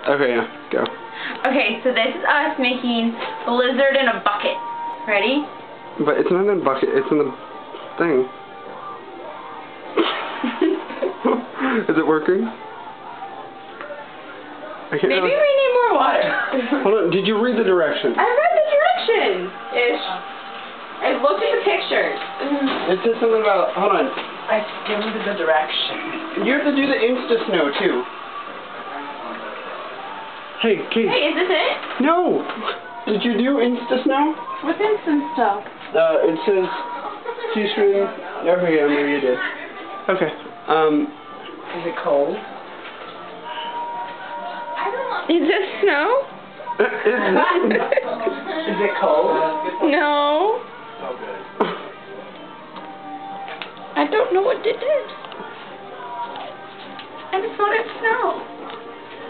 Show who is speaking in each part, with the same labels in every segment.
Speaker 1: Okay, yeah, go.
Speaker 2: Okay, so this is us making Blizzard in a bucket. Ready?
Speaker 1: But it's not in the bucket, it's in the thing. Is it working? I can't
Speaker 2: Maybe
Speaker 1: really...
Speaker 2: we need more water.
Speaker 1: Hold on, did you read the directions?
Speaker 2: I read the directions-ish. I looked at the pictures.
Speaker 1: It says something about, hold on.
Speaker 3: I skimmed the directions.
Speaker 1: You have to do the Insta-Snow, too. Hey, Kate.
Speaker 2: Hey, is this it?
Speaker 1: No! Did you do Insta-Snow?
Speaker 2: What's instant stuff?
Speaker 1: It says T-string. Okay, yeah, maybe you did. Okay.
Speaker 3: Is it cold?
Speaker 2: Is this snow?
Speaker 3: Is it cold?
Speaker 2: No. I don't know what it is. I just thought it's snow.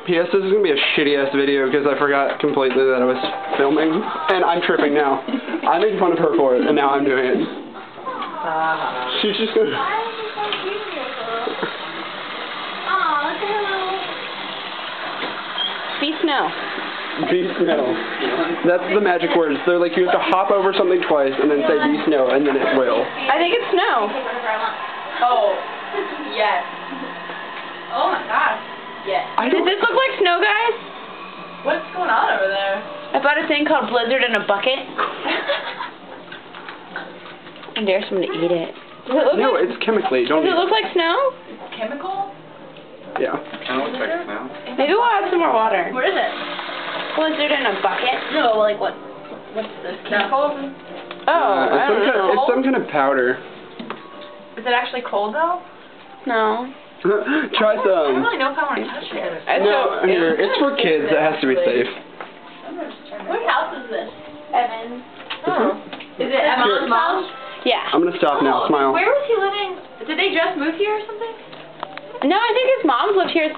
Speaker 1: P.S. This is going to be a shitty-ass video because I forgot completely that I was filming. And I'm tripping now. I made fun of her for it, and now I'm doing it. She's just going to...
Speaker 2: Be snow.
Speaker 1: Be snow. That's the magic words. They're like you have to hop over something twice and then say be snow, and then it will.
Speaker 2: I think it's snow.
Speaker 4: Oh, yes. Oh my gosh, yes.
Speaker 2: Does this look like snow, guys?
Speaker 4: What's going on over there?
Speaker 2: I bought a thing called Blizzard in a bucket. I dare someone to eat it. Does it look
Speaker 1: No,
Speaker 2: like,
Speaker 1: it's chemically. Don't
Speaker 2: does it
Speaker 1: eat
Speaker 2: look like snow?
Speaker 4: It's chemical?
Speaker 1: Yeah.
Speaker 5: Kind of looks like snow.
Speaker 2: Maybe we'll add some more water.
Speaker 4: What is it?
Speaker 2: Blizzard in a bucket?
Speaker 4: No, like what? What's this? Chemical?
Speaker 2: Oh, I don't know.
Speaker 1: It's some kind of powder.
Speaker 4: Is it actually cold though?
Speaker 2: No.
Speaker 1: Try
Speaker 4: I don't
Speaker 1: some.
Speaker 4: really know if I want to touch it.
Speaker 1: No, here. It's for kids. It has to be safe.
Speaker 4: Whose house is this?
Speaker 2: Evan.
Speaker 4: Oh. Is it Emma's house?
Speaker 2: Yeah.
Speaker 1: I'm gonna stop now. Smile.
Speaker 4: Where was he living? Did they just move here or something?
Speaker 2: No, I think his mom's lived here